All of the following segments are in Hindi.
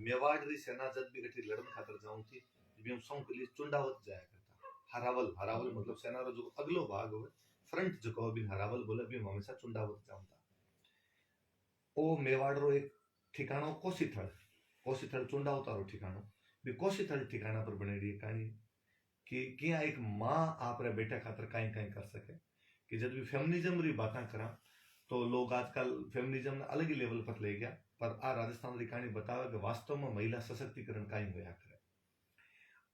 मेवाड़ री सेना जब भी कठी लड़न खातर जाऊं थी भी हम सौ के लिए चुंडावत जाया करता हरावल मतलब सेना रो जो अगलो भाग होवे फ्रंट जो भी हरावल बोले भी हम हमेशा चुंडावत जाऊं था ओ मेवाड़ रो एक ठिकानो कोसीथल चुंडावता रो ठिकानो भी कोसीथल ठिकाना पर बनेड़ी कहानी कि किया एक माँ आप रे बेटा खातर काई काई कर सके कि जब भी फेमिनिज्म री बातें करा तो लोग आजकल फेमिनिज्म ने अलग ही लेवल पर ले गया पर आ राजस्थान री कहानी बतावे कि वास्तव में महिला सशक्तिकरण काई होया करे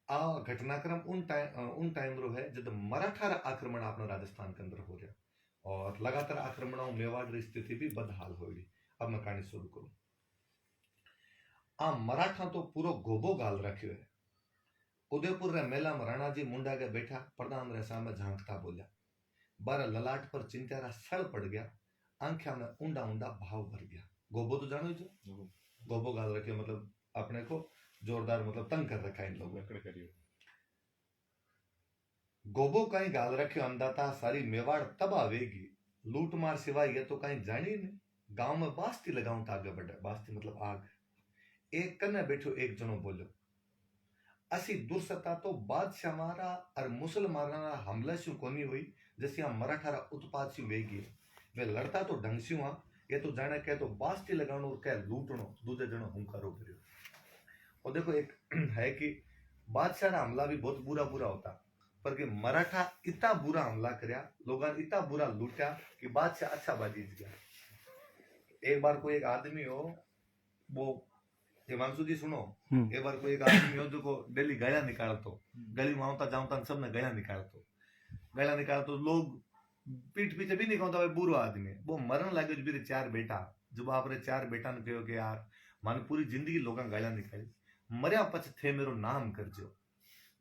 आ घटनाक्रम उन टाइम रो है जब मराठा रा आक्रमण अपना राजस्थान के अंदर हो रहा और लगातार आक्रमणों मेवाड़ री स्थिति भी बदहाल हो रही अब मैं कहानी शुरू करूं आ मराठा तो पूरा गोबो गाल रखियो है उदयपुर रे मेला में राणा जी मुंडा के बैठा प्रधान रे सामने झांकता बोलिया बार ललाट पर चिंत्यारा सड़ पड़ गया आंखा में ऊंडा ऊंडा भाव भर गया गोबो तो जानो जो गोबो गाल रखे मतलब अपने को जोरदार मतलब तंग कर रखा इन लोगों ने गोबो कहीं गाल रखे अंदाता सारी मेवाड़ तब आवेगी लूट मार सिवाय ये तो कहीं जानी नहीं गांव में बास्ती लगाऊं तो आगे बढ़े बास्ती मतलब आग एक कन्ने बैठो एक जनो बोलो असी दुर्सता तो बादशाह मारा और मुसलमाना हमला शू कोनी हुई जैसे हम मराठा रा उत्पाद सी वेगी वे लड़ता तो ढंग से हुआ ये तो जाने कह तो बास्ती लगानो और कह लूटनो दूजे जनो हुंकारो करियो और देखो एक है कि बादशाह रा हमला भी बहुत बुरा होता पर कि मराठा इतना बुरा हमला करया लोगों ने इतना बुरा लूटा कि बादशाह अच्छा बाजीत गया एक बार कोई एक आदमी हो वो हिमांशु जी सुनो एक बार कोई एक आदमी हो जो को डेली गया निकालतो गली में आवता जाऊंता सब ने गया निकालतो लोग पीठ पीछे भी नहीं कहता भाई बुरो आदमी वो मरण लगे जो मेरे 4 बेटा जब आप रे 4 बेटा ने कहो कि यार माने पूरी जिंदगी लोग गया निकाली मरिया पछ थे मेरो नाम कर जो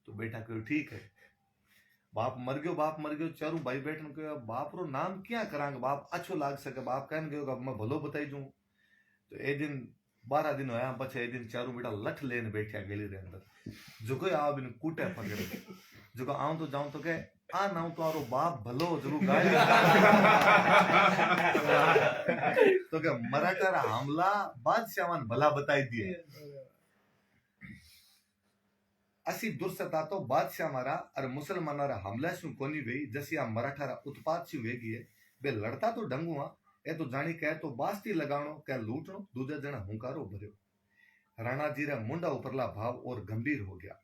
तो बेटा कहो ठीक है बाप मर गयो चारू भाई बेट ने कहो बाप रो नाम क्या करांगे बाप अच्छो लाग सके बाप कहन गयो अब मैं भलो बताई दूं तो ए दिन 12 दिन होया पछे ए दिन चारू बेटा लठ लेने बैठा गली रे अंदर जो कोई आ बिन कूटे पकड़े जो को आऊं तो जाऊं तो के आ नाउ तारो बाप भलो जरूर गाय तो के मराठा रा हमला बादशाह मान भला बताई दिए असी दुर्सता तो बादशाह मारा और मुसलमाना रा हमला शू कोनी गई जैसी आ मराठा रा उत्पाद शू वेगी है बे लड़ता तो ढंगुआ ए तो जानी कह तो बास्ती लगाणो कह लूटणो दूजे जना हुंकारो भर्यो राणा जी रा मुंडा उपरला भाव और गंभीर हो गया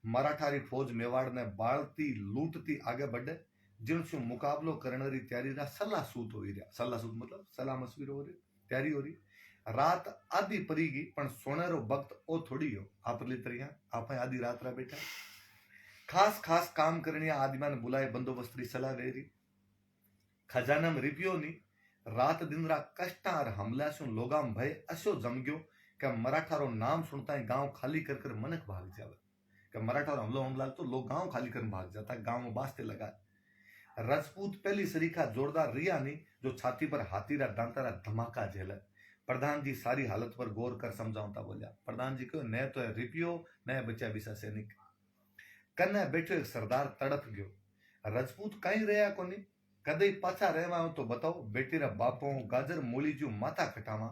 मराठा री फौज मेवाड़ ने बाळती लूटती आगे बढ़े जिनसु मुकाबलो करने री तैयारी रा सलाह सूत मतलब सलाह मशविर हो रही तैयारी हो रही रात आधी परीगी पण सोनेरो वक्त ओ थोड़ी हो आपली तरिया आप आधी रात रा बैठा खास काम करनी आदमी ने बुलाए बंदोबस्त री सलाह ले रही खजाना में रिपियो नी रात दिन रा कष्टा और हमला सु लोगा में भय असो जम गयो कि मराठा रो नाम सुनता है गांव खाली कर मनक भाग जावे कि मराठा रो हमला तो लोग गांव खाली कर भाग जाता गांव में बास्ते लगा राजपूत पहली सरीखा जोरदार रिया नी जो छाती पर हाथी रा दांता रा धमाका झेले प्रधान जी सारी हालत पर गौर कर समझाऊंता बोलिया प्रधान जी को न तो है रिपियो न बचा बिसा सैनिक कन्ने बैठो एक सरदार तड़प गयो राजपूत कहीं रहा कोनी कदे पाछा रहवा तो बताओ बेटी रा बापों गाजर मूली जो माथा खटावा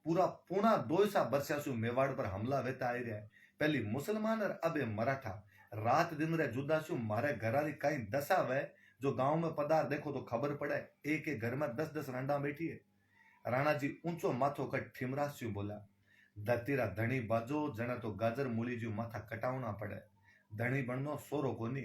पूरा पूना 200 वर्षा सु मेवाड़ पर हमला वेता आई रहा है पहली मुसलमान और अबे मराठा रात दिन रे जुदा सु मारे घरारी कई दशा वे जो गांव में पदार देखो तो खबर पड़े एक घर में 10-10 रंडा बैठी है राणा जी ऊंचो माथो कट ठिमरा सु बोला धरतीरा धनी बाजो जना तो गाजर मूली जो माथा कटावना पड़े धनी बननो सोरो कोनी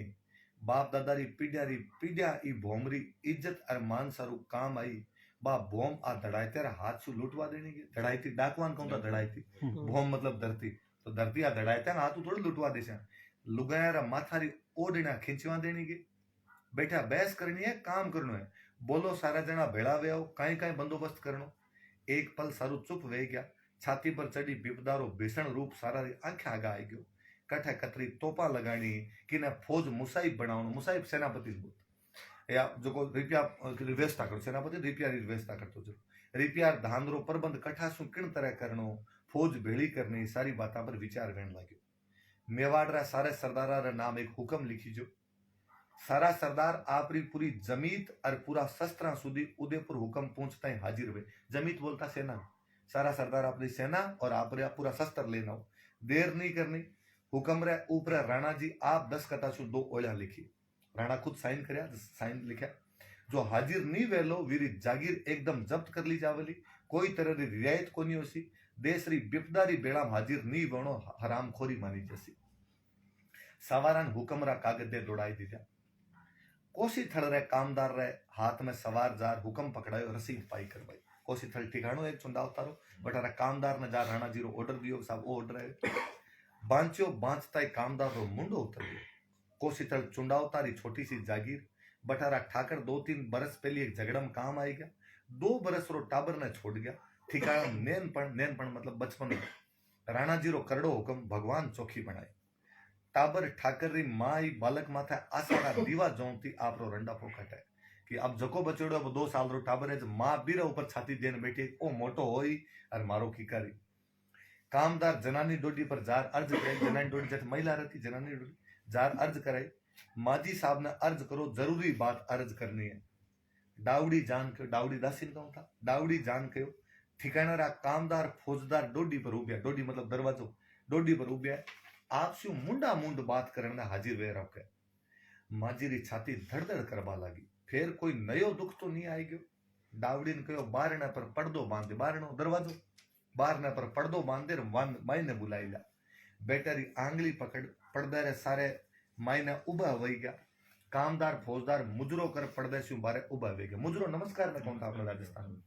बाप दादारी पीढ़िया ई भोमरी इज्जत और मान सारू काम आई बा भोम आ धड़ाई तेरा हाथ सु लुटवा देने की धड़ाई थी डाकवान कौन था धड़ाई थी भोम मतलब धरती तो धरती आ धड़ाई तेरा हाथ थोड़ी लुटवा देशा लुगाया माथारी ओडना खींचवा देने की बैठा बहस करनी है काम करनो है बोलो सारा जना भेड़ा वे आओ कहीं बंदोबस्त करनो एक पल सारू चुप वे गया छाती पर चढ़ी बिपदारो भीषण रूप सारा आंखें आगा आई गयो कठे कतरी तोपा लगानी कि न फौज मुसाइब बनावनो मुसाइब सेनापति बोलता या जो को रिपिया व्यवस्था करो सेनापति रिपिया व्यवस्था करतो जो रिपिया धांधरो प्रबंध कठा सु किन तरह करनो फौज भेड़ी करनी सारी बाता पर विचार वेण लाग्यो मेवाड़ रा सारे सरदारा रा नाम एक हुक्म लिखी जो सारा सरदार आपरी पूरी जमीत और पूरा शस्त्रा सुधी उदयपुर हुक्म पहुंचता है हाजिर हुए जमीत बोलता सारा सरदार अपनी सेना और आप पूरा शस्त्र लेना हो, देर नहीं करनी। हुक्म रे ऊपर राणा जी आप 10 कथा सु 2 ओला लिखी। राणा खुद साइन करया, साइन लिखा। जो हाजिर नहीं वेलो वीरी जागीर एकदम जब्त कर ली जावली, कोई तरह री रियायत कोनी होसी, देश री बिपदारी बेड़ा हाजिर नहीं बनो हरामखोरी मानी जसी। सवारान हुक्म रा कागज दे दौड़ाई दीधा। कोसी थड़ रे कामदार रे हाथ में सवार जार हुक्म पकड़ायो, रसीद पाई करवाई। कोसी थल ठिकाणो एक चुंदा उतारो, बटारा कामदार ने जार राणा जी रो ऑर्डर दियो, साहब वो ऑर्डर है। बांचो बांचता कामदार रो मुंडो उतर गयो। कोसी थल चुंडा उतारी छोटी सी जागीर, बटारा ठाकर 2-3 बरस पहले एक झगड़ा में काम आई गया, 2 बरस रो टाबर ने छोड़ गया। ठिकाना नेनपण मतलब बचपन। राणा जी रो करड़ो हुक्म भगवान चौखी बनाई। टाबर ठाकर री माई बालक माथे आसारा दीवा जोंती आपरो रंडा पोखट है कि अब जको बचोड़ो 2 साल रो टाबर है, मां बीरा ऊपर छाती देने बैठी, ओ मोटो होई और मारो की करी। कामदार जनानी डोडी पर जार अर्ज करे, जनानी डोडी जट महिला रहती, जनानी डोडी जार अर्ज करे, माजी साहब ने अर्ज करो, जरूरी बात अर्ज करनी है। डावड़ी जान के, डावड़ी दासीन कहूं था, डावड़ी जान के ठिकाना रा कामदार फौजदार डोडी पर उब्या, डोडी मतलब दरवाजो, डोडी पर उब्या, आप शू मुंडा मुंड बात करने हाजिर वे रखे। माजी री छाती धड़धड़ करवा लगी, फिर कोई नयो दुख तो नहीं आई गयो। डावड़ी ने कहो, बारने पर पर्दो बांधे, बारनो दरवाजो, बारने पर पर्दो बांधे माई ने बुलाई ला। बेटारी आंगली पकड़ पर्दे रे सारे माई ने उभा वही गया। कामदार फौजदार मुजरो कर पर्दे से बारे उभा वे गया। मुजरो नमस्कार में कौन था अपने राजस्थान में।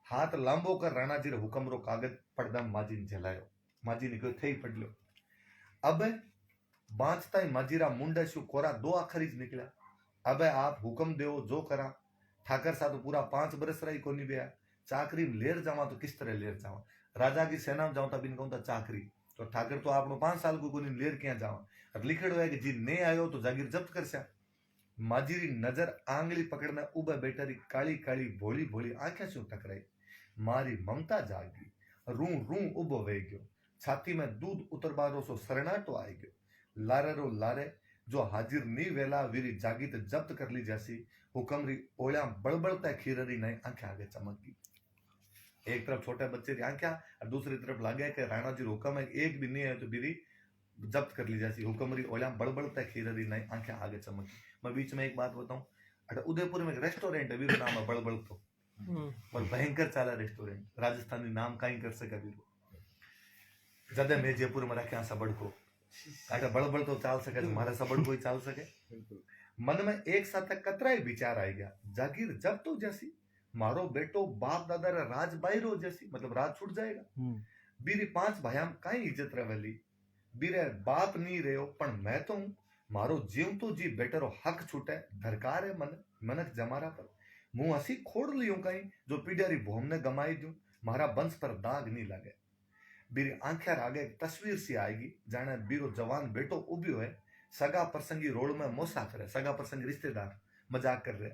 हाथ लांबो कर राणा जी रे हुक्म रो कागज पर्दा माजी ने झलायो। माजी ने कहो, थे पढ़ लो। अब बांचता ही माजीरा मुंडे शू कोरा 2 अक्षर ही निकला। अब आप हुक्म देओ जो करा। ठाकर सा तो पूरा 5 बरस रही कोनी बेया, चाकरी में लेर जावा तो किस तरह लेर जावा। राजा की सेना में जाऊं बिन कहूं चाकरी, तो ठाकर तो आपनो 5 साल को कोनी लेर क्या जावा। और लिखड़ो है कि जी ने आयो तो जागीर जब्त कर सा। माजीरी नजर आंगली पकड़ने उबे बेटारी काली काली भोली भोली आंखें शू टकराई। मारी ममता जागी, रू रू उबो वे गयो। छाती में दूध उतरबारो सो सरनाटो आई गयो। लारे रो लारे जो हाजिर नी वेला वीरी जागी तो जब्त कर ली जैसी। हुक्मरी ओला बड़बड़ता खीररी नई आंखें आगे चमक गई। एक तरफ छोटे बच्चे की आंखें और दूसरी तरफ लागे कि राणा जी हुक्म है, एक भी नहीं है तो बीरी जब्त कर ली जैसी। हुक्मरी ओला बड़बड़ता खीररी नई आंखें आगे चमक गई। मैं बीच में एक बात बताऊं, अरे उदयपुर में एक रेस्टोरेंट है, नाम है बड़बड़ तो, और भयंकर चाला रेस्टोरेंट, राजस्थानी नाम कहीं कर सके भी। जदे मैं जयपुर में रखे सबड़ को, अगर बड़बड़ तो चाल सके तो हमारा सबड़ को ही चाल सके। मन में एक साथ कतराई विचार आई गया, जागीर जब तो जैसी, मारो बेटो बाप दादा रा राज बाहरो जैसी, मतलब राज छूट जाएगा। बीरी 5 भायाम काई इज्जत रहेली, बीरे बाप नहीं रहो पण मैं तो हूं। मारो जीव तो जी बेटरो हक छूटे, धरकार है मन मनक जमारा पर। मुंह असी खोड़ लियो कहीं जो पीढ़ियारी भोम ने गमाई दूं, मारा वंश पर दाग नहीं लगे। बीरी आंखें आगे एक तस्वीर सी आएगी, जाने बीरो जवान बेटो उबियो है, सगा प्रसंगी रोड में मोसा करे, सगा प्रसंगी रिश्तेदार मजाक कर रहे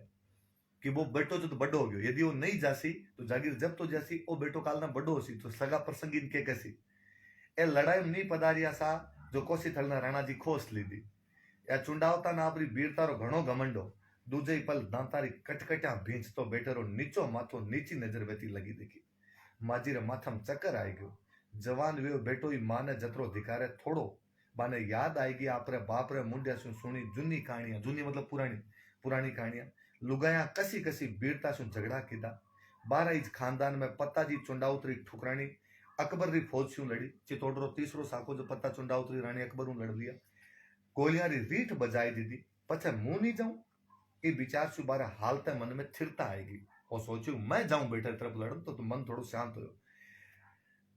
कि वो बेटो जो तो बड़ो हो गयो, यदि वो नहीं जासी तो जागीर जब तो जैसी, ओ बेटो काल ना बड़ो होसी तो सगा प्रसंगी इनके कैसी। ए लड़ाई में नहीं पधारिया सा जो कोसी थलना राणा जी खोस लीधी। या चुंडावता ना आपरी वीरतारो घणो घमंडो, दूजे पल दांतारी कटकट्या भींचतो बेटरो नीचो माथो नीची नजर वेती लगी देखी। माजी रे माथम चक्कर आई गयो। जवान वे बेटो ही माने जतरो धिकारे थोड़ो, बाने याद आएगी आपरे बाप रे मुंडिया सु सुनी जूनी कहानियां, जूनी मतलब पुरानी कहानियां। लुगाया कसी कसी वीरता सु झगड़ा कीधा। 12 इज खानदान में पत्ताजी चुंडाउतरी ठुकरानी अकबर री फौज सु लड़ी। चित्तौड़ तीसरो साको जो पत्ता चुंडाउतरी रानी अकबर लड़ लिया। गोलियारी रीठ बजाई दीदी, पछे मुंह नहीं जाऊं। ये विचार सु बारे हालते मन में स्थिरता आएगी। और सोचू मैं जाऊं बेटे तरफ लड़न तो मन थोड़ो शांत हो।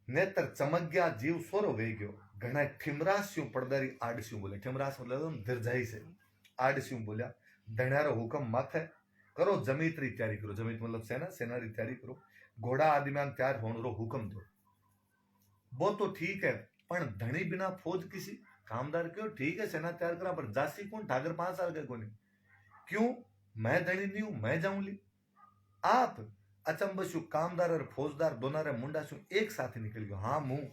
नेत्र चमक गया, जीव सोरो वे गयो। घना ठिमरास स्यू पड़दारी आड़ स्यू बोले, ठिमरास मतलब धीरजाई से आड़ स्यू बोलिया। धण्यारो हुक्म माथे करो, जमीत री तैयारी करो, जमीत मतलब सेना री तैयारी करो। घोड़ा आदिम्यान तैयार होने रो हुक्म दो। वो तो ठीक है, पण धनी बिना फौज किसी कामदार क्यों? ठीक है सेना तैयार करा, पर जासी कौन? ठाकर 5 साल का कोनी। क्यों? मैं धनी नहीं हूं, मैं जाऊं ली। आप अचंबशु कामदार और फौजदार दोनों रे मुंडा सु एक साथ निकल गयो। हाँ मुंह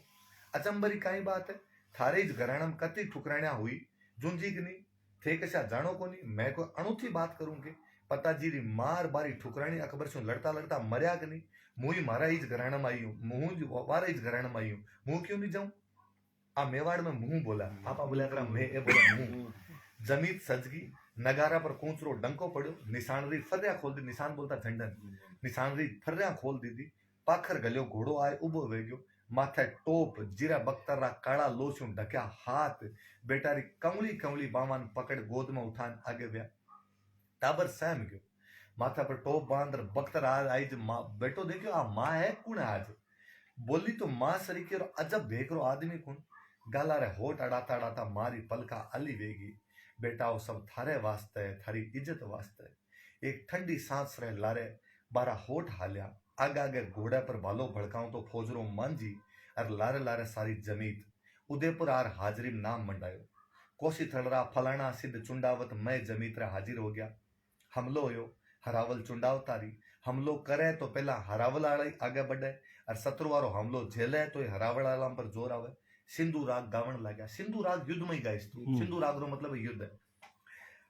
अचंबरी काई बात है, थारे ज घराणम कति ठुकराणिया हुई जुंजी की नहीं थे कशा जानो कोनी। मैं कोई अनूठी बात करूं के पताजी री मार बारी ठुकराणी अकबर से लड़ता लड़ता मरिया कि नहीं, मुई मारा इज घराना में आई हूँ, मुँह वारा इज घराना में आई हूँ, मुँह क्यों नहीं जाऊं? आ मेवाड़ में मुँह बोला, आपा बोला करा मैं ए बोला मुँह। जमीत सजगी, नगारा पर कूंचरो डंको पड़ो, निशान री फर्रिया खोल दी, निशान बोलता झंडन, निशान री फर्रिया खोल दी थी, पाखर गलियो घोड़ो आए उबो वे गयो, माथे टोप जीरा बख्तरा काला लोचू ढक्या हाथ, बेटारी कमली कमली बावन पकड़ गोद में उठान आगे व्या। टाबर सहम गयो, माथा पर टोप बांध बख्तर आई माँ बेटो देखियो आ माँ है कुण है आज? बोली तो माँ सरीके रो अजब भेकरो आदमी कुण? गाला रे होठ अड़ाता अड़ाता मारी पलका अली वेगी, बेटाओ सब थारे वास्ते है, थारी इज्जत वास्ते है। एक ठंडी सांस रे लारे बारा होठ हाल्या, आगे आगे घोड़े पर भालो भड़काऊं तो फौजरो मांझी और लारे लारे सारी जमीत उदयपुर आर हाजरी नाम मंडायो। कोशी थलरा फलाना सिद्ध चुंडावत मैं जमीत रे हाजिर हो गया। हमलो होयो, हरावल चुंडाव तारी, हमलो करे तो पहला हरावल आले आगे बढ़े और शत्रु वारो हमलो झेले तो हरावल आला पर जोर आवे। सिंधु राग गावण लाग्या, सिंधु राग युद्ध में गाइस तू, सिंधु राग रो मतलब युद्ध है।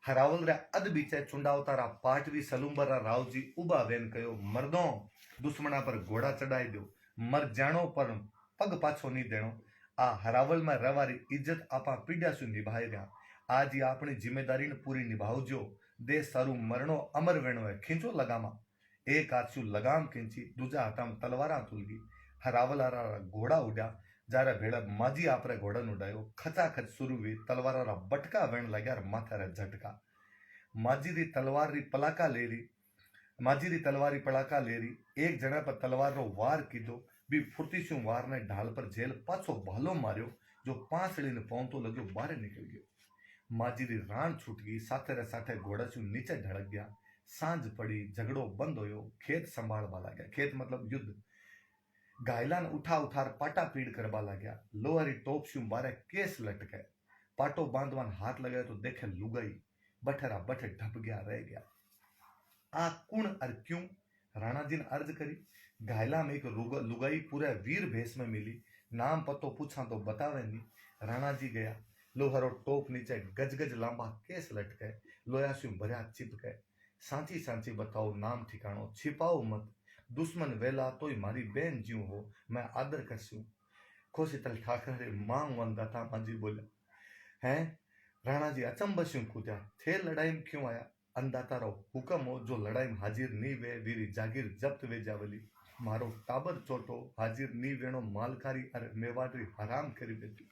हरावल रे अद बीचे चुंडाव तारा पाटवी सलुंबरा रावजी उबा वेन कयो, मर्दों दुश्मना पर घोड़ा चढ़ाई दो, मर जानो पर पग पाछो नहीं देनो। आ हरावल में रवारी इज्जत आपा पीढ़िया सु निभाई रहा, आज ये अपनी जिम्मेदारी ने पूरी निभावजो। देश सारू मरणो अमर वेणो है, खींचो लगामा। एक हाथ लगाम खींची, दूजा हाथम तलवारा तुलगी। हरावल आरा घोड़ा उड्या, जारे भेड़ा माजी आपरे घोड़ा उडायो, खचाखच शुरू हुई, तलवार रा बटका वेण लग्या माथा रे झटका। माजी री तलवार री पलाका ले रही, माजी री तलवारी पड़ाका ले रही, एक जने पर तलवार रो वार कीधो, बी फुर्ती से वार ने ढाल पर झेल पाछो भालो मार्यो, जो पांसड़ी ने पहुंचो लग्यो बाहर निकल गयो। माजी री रान छूट गई, साथे रे साथे घोड़ा चू नीचे ढड़क गया। सांझ पड़ी, झगड़ो बंद होयो, खेत संभालवा लाग्या, खेत मतलब युद्ध। घायलान उठा उठार पाटा पीड़ करवा लाग्या, लोहारी टोप शू बारे केस लटके, पाटो बांधवान हाथ लगाए तो देखे लुगाई, बठेरा बठे ढप गया रह गया। आ कुण और क्यों? राणा जी ने अर्ज करी। घायला में एक लुगाई पूरे वीर भेष में मिली, नाम पतो पूछा तो बतावे नहीं। राणा जी गया, लोहारो टोप नीचे गज गज लांबा केस लटके, लोयास्यू भर्या चिपके। सांची सांची बताओ नाम ठिकाणो, छिपाओ मत, दुश्मन वेला तोय मारी बेन ज्यू हो, मैं आदर करस्यू। खोशीतल ठाकरे मांग वंदाता माजी बोला, हैं? राणा जी अचंबस्यू कूद्या, थे लड़ाई में क्यों आया? अंदातारो हुक्म हो, जो लड़ाई में हाजिर नहीं वे वीरी जागीर जब्त वे जावली। मारो टाबर चोटो हाजिर नहीं वेणो मालकारी अरे मेवाड़ी हराम करी बेटी।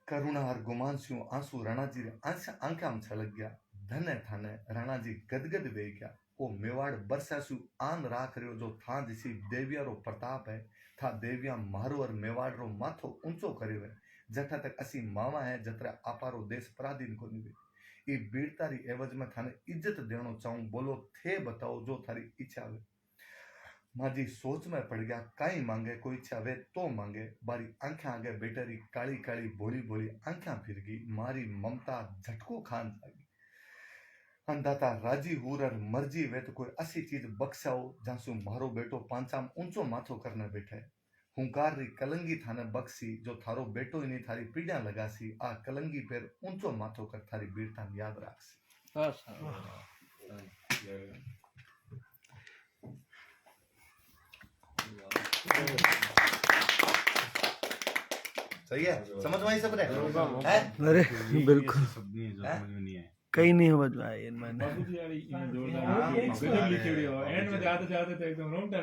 करुणा और गुमान स्यू आंसू राणा जी रे आंखा में छलक गया। धने थाने राणा जी गदगद वे गया। ओ मेवाड़ बरसा स्यू आन राख रहो, जो था जिसी देविया रो प्रताप है, था देविया मारो और मेवाड़ रो माथो ऊंचो करियो है। जठा तक असी मामा है, जतरा आपारो देश पराधीन को निवे। ई बीड़तारी एवज में थाने इज्जत देनो चाहूं, बोलो थे बताओ जो थारी इच्छा वे। माजी सोच में पड़ गया, काई मांगे कोई इच्छा वे तो मांगे। बारी आंखें आगे बेटरी काली काली भोली भोली आंखें फिर गई, मारी ममता झटको खान जागी। अंधाता राजी हूर और मर्जी वे तो कोई ऐसी चीज बख्शाओ, जासू मारो बेटो पांचाम ऊंचो माथो करने बैठे। हुंकार री कलंगी थाने बख्शी, जो थारो बेटो इन्हीं थारी पीड़ा लगासी। आ कलंगी पेर ऊंचो माथो कर थारी बीरता याद राखसी। सही है, समझ में आई सब रे? अरे बिल्कुल कहीं नहीं समझ में आई मैंने। एंड में जाते जाते तो एकदम रोंगटा